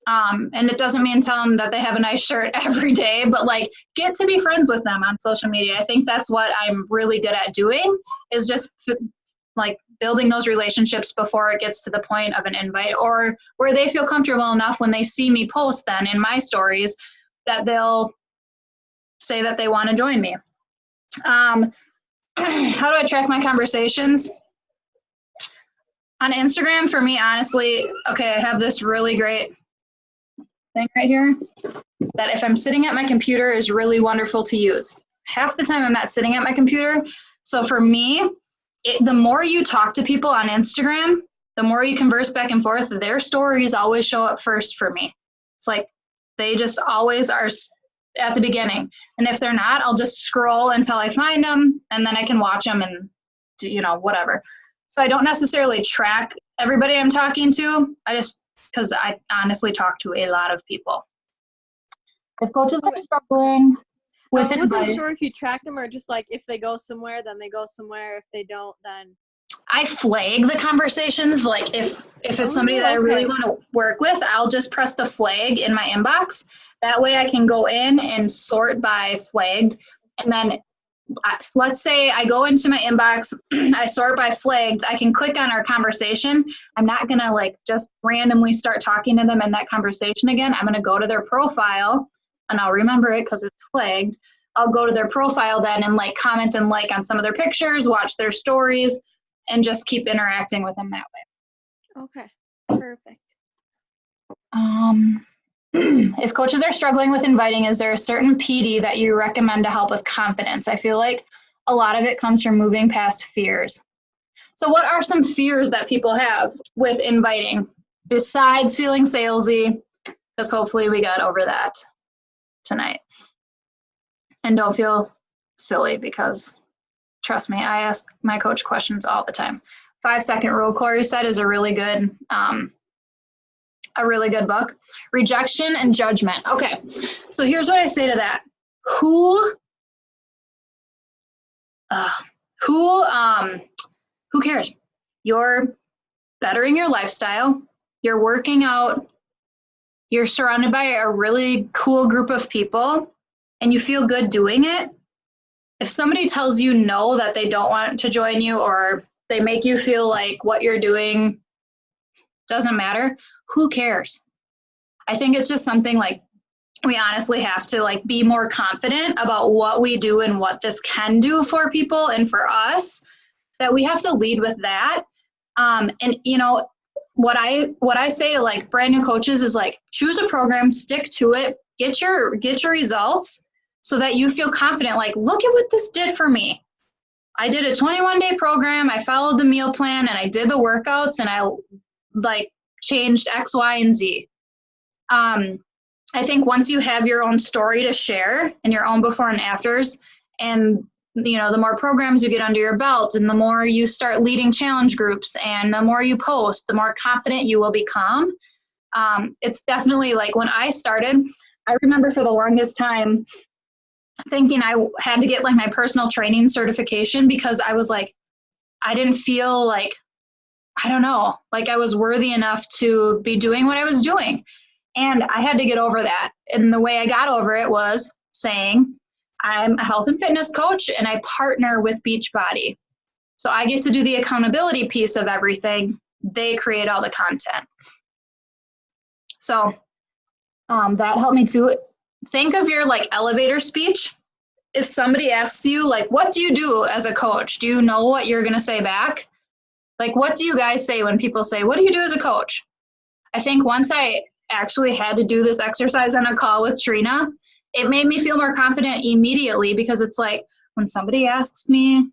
And it doesn't mean tell them that they have a nice shirt every day, but like get to be friends with them on social media. I think that's what I'm really good at doing, is just like building those relationships before it gets to the point of an invite, or where they feel comfortable enough when they see me post then in my stories that they'll say that they want to join me. How do I track my conversations? On Instagram, for me, honestly, okay, I have this really great thing right here that if I'm sitting at my computer is really wonderful to use. Half the time I'm not sitting at my computer. So for me, the more you talk to people on Instagram, the more you converse back and forth, their stories always show up first for me. It's like they just always are at the beginning. And if they're not, I'll just scroll until I find them, and then I can watch them and do, you know, whatever. So I don't necessarily track everybody I'm talking to. Because I honestly talk to a lot of people. If coaches are struggling with I wasn't sure if you track them or just like if they go somewhere, then they go somewhere. If they don't, then I flag the conversations. Like if it's somebody that I really want to work with, I'll just press the flag in my inbox. That way I can go in and sort by flagged. And then let's say I go into my inbox, I sort by flagged, I can click on our conversation. I'm not going to like just randomly start talking to them in that conversation again. I'm going to go to their profile and I'll remember it because it's flagged. I'll go to their profile then and like comment and like on some of their pictures, watch their stories, and just keep interacting with them that way. Okay, perfect. If coaches are struggling with inviting, is there a certain PD that you recommend to help with confidence? I feel like a lot of it comes from moving past fears. So what are some fears that people have with inviting besides feeling salesy? Because hopefully we got over that tonight. And don't feel silly, because trust me, I ask my coach questions all the time. 5-Second Rule, Corey said, is a really good book. Rejection and Judgment. Okay, so here's what I say to that. Who cares? You're bettering your lifestyle. You're working out. You're surrounded by a really cool group of people, and you feel good doing it. If somebody tells you no, that they don't want to join you, or they make you feel like what you're doing doesn't matter, who cares? I think it's just something like we honestly have to like be more confident about what we do and what this can do for people and for us, that we have to lead with that. And you know, what I say to like brand new coaches is like, choose a program, stick to it, get your results so that you feel confident. Like, look at what this did for me. I did a 21-day program. I followed the meal plan and I did the workouts and I like changed X, Y, and Z. I think once you have your own story to share and your own before and afters, And, the more programs you get under your belt and the more you start leading challenge groups and the more you post, the more confident you will become. It's definitely like when I started, I remember for the longest time thinking I had to get like my personal training certification because I was like, I didn't feel like, I don't know, like I was worthy enough to be doing what I was doing. And I had to get over that. And the way I got over it was saying, I'm a health and fitness coach and I partner with Beachbody. So I get to do the accountability piece of everything. They create all the content. So that helped me to think of your like elevator speech. If somebody asks you, like, what do you do as a coach? Do you know what you're going to say back? Like, what do you guys say when people say, what do you do as a coach? I think once I actually had to do this exercise on a call with Trina, it made me feel more confident immediately because it's like when somebody asks me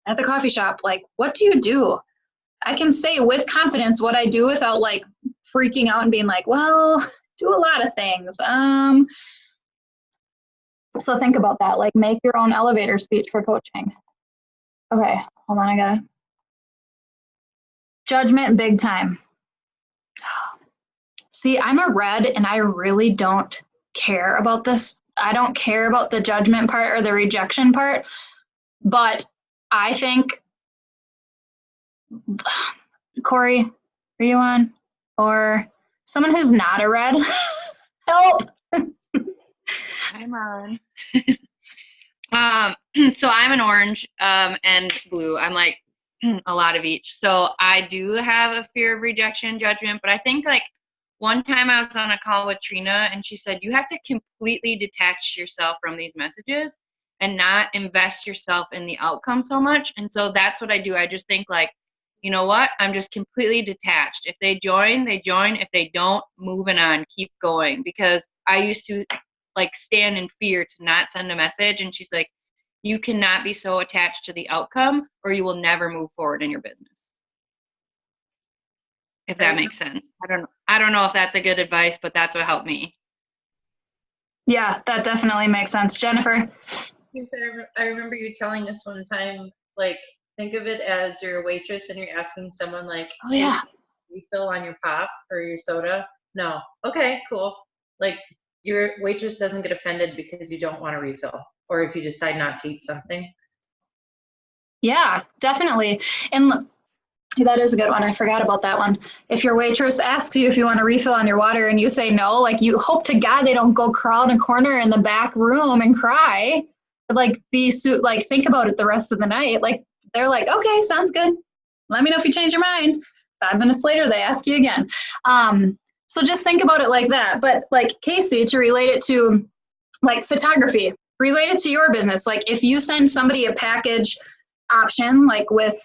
at the coffee shop, like, what do you do? I can say with confidence what I do without like freaking out and being like, well, do a lot of things. So think about that, like make your own elevator speech for coaching. Okay, hold on, I gotta. Judgment big time. See, I'm a red and I really don't care about this. I don't care about the judgment part or the rejection part, but I think, Corey, are you on? Or someone who's not a red? Help! I'm on. So I'm an orange and blue. I'm like a lot of each. So I do have a fear of rejection, judgment, but I think like one time I was on a call with Trina and she said, you have to completely detach yourself from these messages and not invest yourself in the outcome so much. And so that's what I do. I just think like, you know what? I'm just completely detached. If they join, they join. If they don't, moving on, keep going. Because I used to like stand in fear to not send a message. And she's like, you cannot be so attached to the outcome or you will never move forward in your business. If that makes sense. I don't know if that's a good advice, but that's what helped me. Yeah, that definitely makes sense. Jennifer? I remember you telling us one time, like, think of it as you're a waitress and you're asking someone like, Oh yeah, refill on your pop or your soda? No. Okay, cool. Like your waitress doesn't get offended because you don't want to refill or if you decide not to eat something. yeah, definitely. And that is a good one. I forgot about that one. If your waitress asks you if you want a refill on your water and you say no, like you hope to God they don't go crawl in a corner in the back room and cry. But like like think about it the rest of the night. Like they're like, okay, sounds good. Let me know if you change your mind. 5 minutes later, they ask you again. So just think about it like that. But like Casey, to relate it to like photography, relate it to your business. Like if you send somebody a package option, like with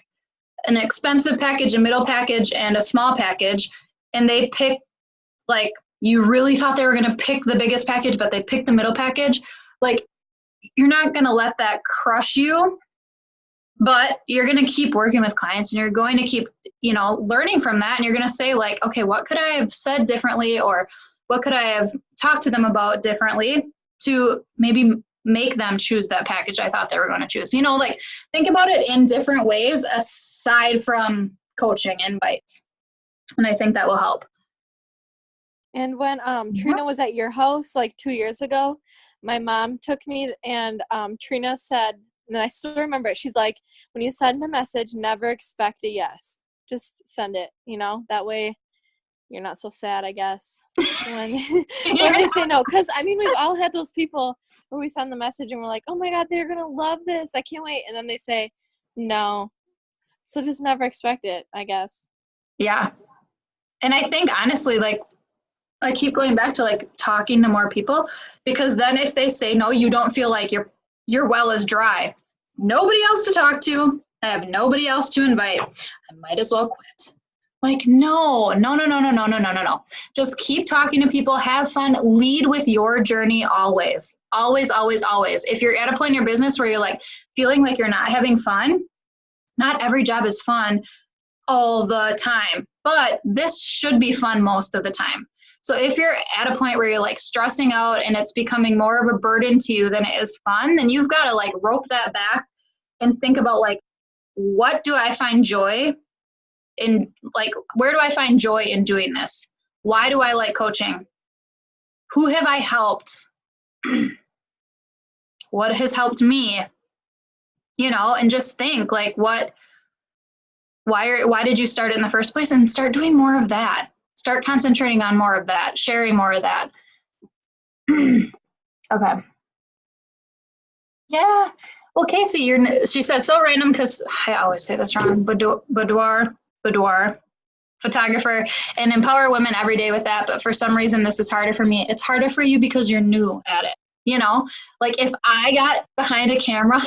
an expensive package, a middle package, and a small package, and they pick, like, you really thought they were going to pick the biggest package, but they picked the middle package, like, you're not going to let that crush you, but you're going to keep working with clients and you're going to keep, learning from that. And you're going to say like, okay, what could I have said differently? Or what could I have talked to them about differently to maybe make them choose that package I thought they were going to choose. Like think about it in different ways aside from coaching invites. And I think that will help. And when Trina was at your house like 2 years ago, my mom took me and Trina said, and I still remember it, she's like, when you send a message, never expect a yes. Just send it, that way you're not so sad, I guess, when they say no. Because, we've all had those people where we send the message and we're like, oh, my God, they're going to love this. I can't wait. And then they say no. So just never expect it, I guess. Yeah. And I think, honestly, like, I keep going back to, like, talking to more people because then if they say no, you don't feel like your well is dry. Nobody else to talk to. I have nobody else to invite. I might as well quit. Like, no. Just keep talking to people, have fun, lead with your journey always. Always, always, always. If you're at a point in your business where you're like feeling like you're not having fun, not every job is fun all the time. but this should be fun most of the time. So if you're at a point where you're like stressing out and it's becoming more of a burden to you than it is fun, then you've got to like rope that back and think about like, what do I find joy in? Like, where do I find joy in doing this? Why do I like coaching? Who have I helped? What has helped me? You know, and just think like, why did you start it in the first place? And start doing more of that. Start concentrating on more of that, sharing more of that. Okay. Yeah. Well, Casey, she says, so random because I always say this wrong. Boudoir, photographer, and empower women every day with that. But for some reason, this is harder for me. It's harder for you because you're new at it. You know, like if I got behind a camera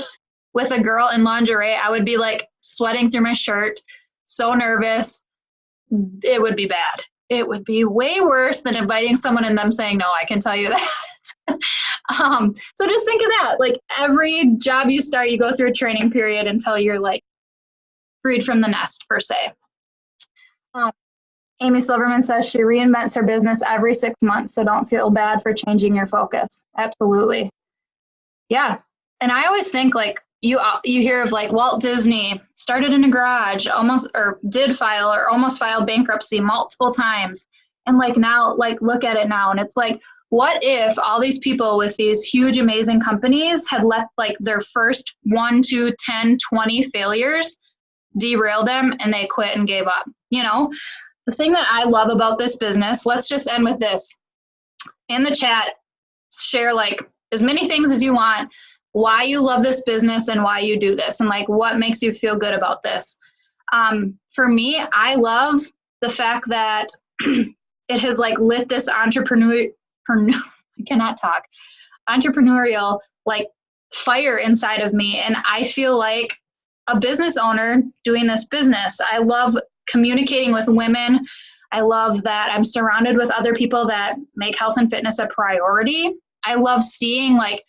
with a girl in lingerie, I would be like sweating through my shirt, so nervous. It would be bad. It would be way worse than inviting someone and them saying, no, I can tell you that. So just think of that. Like every job you start, you go through a training period until you're like freed from the nest per se. Amy Silverman says she reinvents her business every 6 months, so don't feel bad for changing your focus. Absolutely. Yeah. And I always think like you hear of like Walt Disney started in a garage, almost filed bankruptcy multiple times. And like now, like look at it now. And it's like, what if all these people with these huge, amazing companies had let like their first 1, 2, 10, 20 failures derail them and they quit and gave up? You know, the thing that I love about this business, let's just end with this. In the chat, share like as many things as you want, why you love this business and why you do this and like what makes you feel good about this. For me, I love the fact that it has like lit this entrepreneurial like fire inside of me. And I feel like a business owner doing this business. I love communicating with women. I love that I'm surrounded with other people that make health and fitness a priority. I love seeing like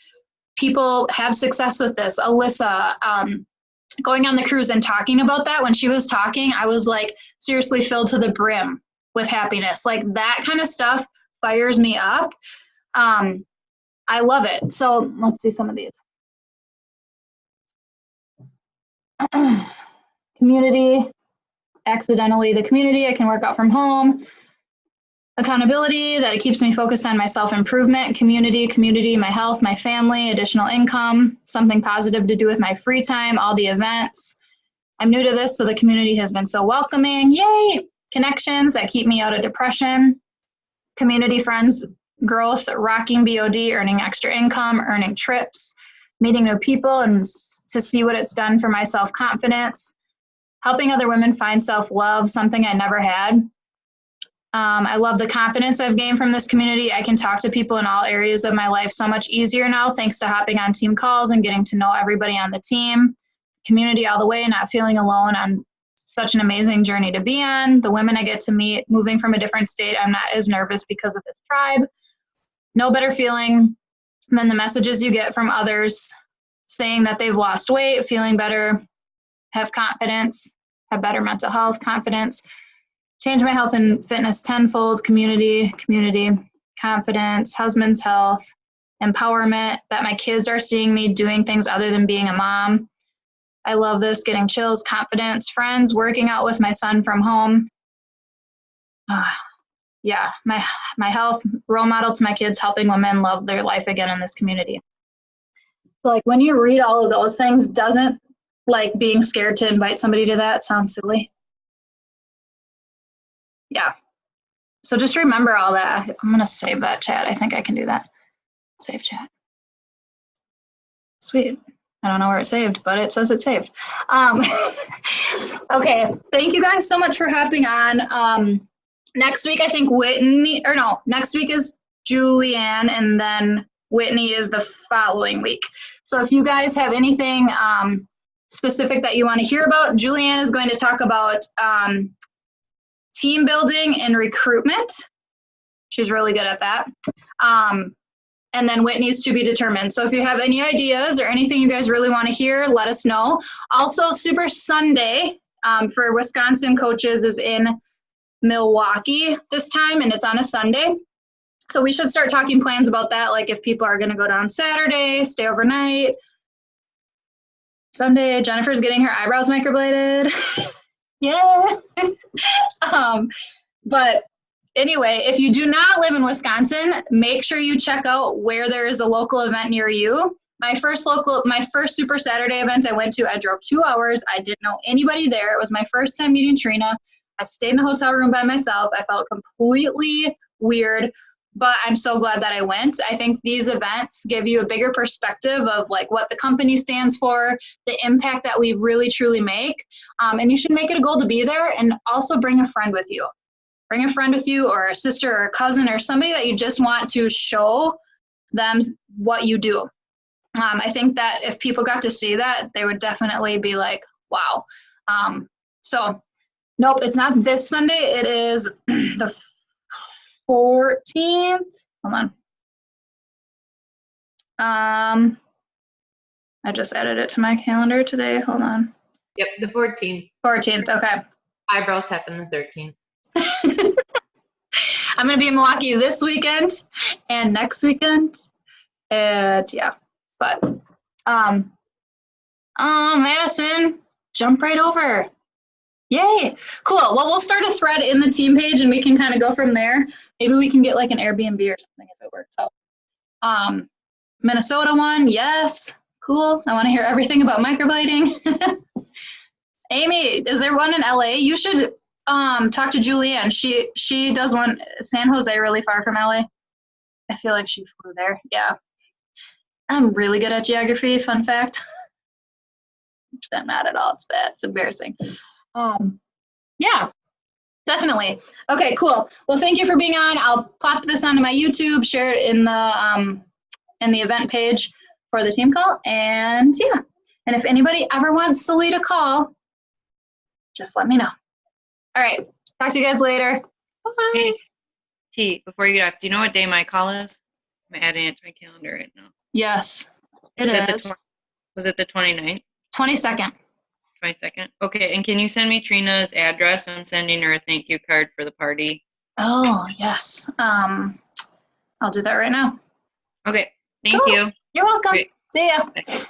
people have success with this. Alyssa, going on the cruise and talking about that, when she was talking, I was like seriously filled to the brim with happiness. Like that kind of stuff fires me up. I love it. So let's see some of these. Community, accidentally the community, I can work out from home. Accountability, that it keeps me focused on my self-improvement. Community, my health, my family, additional income, something positive to do with my free time, all the events. I'm new to this, so the community has been so welcoming. Yay! Connections that keep me out of depression. Community, friends, growth, rocking BOD, earning extra income, earning trips, meeting new people, and to see what it's done for my self-confidence. Helping other women find self-love, something I never had. I love the confidence I've gained from this community. I can talk to people in all areas of my life so much easier now, thanks to hopping on team calls and getting to know everybody on the team. Community all the way, not feeling alone on such an amazing journey to be on. The women I get to meet, moving from a different state, I'm not as nervous because of this tribe. No better feeling than the messages you get from others saying that they've lost weight, feeling better, have confidence, have better mental health, confidence. Change my health and fitness tenfold. Community, confidence, husband's health, empowerment, that my kids are seeing me doing things other than being a mom. I love this, getting chills, confidence, friends, working out with my son from home. Yeah, my health, role model to my kids, helping women love their life again in this community. So like when you read all of those things, doesn't like being scared to invite somebody to that sound silly? Yeah. So just remember all that. I'm going to save that chat. I think I can do that. Save chat. Sweet. I don't know where it's saved, but it says it's saved. Okay. Thank you guys so much for hopping on. Next week, I think next week is Julianne, and then Whitney is the following week. So if you guys have anything specific that you want to hear about, Julianne is going to talk about team building and recruitment. She's really good at that. And then Whitney's to be determined. So if you have any ideas or anything you guys really want to hear, let us know. Also, Super Sunday for Wisconsin coaches is in Milwaukee this time, and it's on a Sunday. So we should start talking plans about that, like if people are going to go down Saturday, stay overnight. Sunday, Jennifer's getting her eyebrows microbladed. Yeah. But anyway, if you do not live in Wisconsin, make sure you check out where there is a local event near you. My first Super Saturday event I went to, I drove 2 hours. I didn't know anybody there. It was my first time meeting Trina. I stayed in a hotel room by myself. I felt completely weird, but I'm so glad that I went. I think these events give you a bigger perspective of like what the company stands for, the impact that we really truly make. And you should make it a goal to be there, and also bring a friend with you. Bring a friend with you, or a sister or a cousin or somebody that you just want to show them what you do. I think that if people got to see that, they would definitely be like, wow. So nope, it's not this Sunday. It is the 14th. Hold on. I just added it to my calendar today. Hold on. Yep, the 14th. 14th, okay. Eyebrows happen the 13th. I'm going to be in Milwaukee this weekend and next weekend. And yeah, but, Madison, jump right over. Yay. Cool. Well, we'll start a thread in the team page and we can kind of go from there. Maybe we can get like an Airbnb or something if it works out. Minnesota one. Yes. Cool. I want to hear everything about microblading. Amy, is there one in LA? You should talk to Julianne. She does one. San Jose, really far from LA. I feel like she flew there. Yeah. I'm really good at geography. Fun fact. I'm not at all. It's bad. It's embarrassing. Yeah, definitely. Okay, cool. Well, thank you for being on. I'll plop this onto my YouTube, share it in the event page for the team call. And yeah, and if anybody ever wants to lead a call, just let me know. All right, talk to you guys later. Bye. Hey, T, before you get off, do you know what day my call is? I'm adding it to my calendar right now. Yes, it is. Was it the 29th? 22nd. 22nd? Okay, and can you send me Trina's address? I'm sending her a thank you card for the party. Oh, yes. I'll do that right now. Okay, thank Cool. you. You're welcome. Great. See ya. Bye.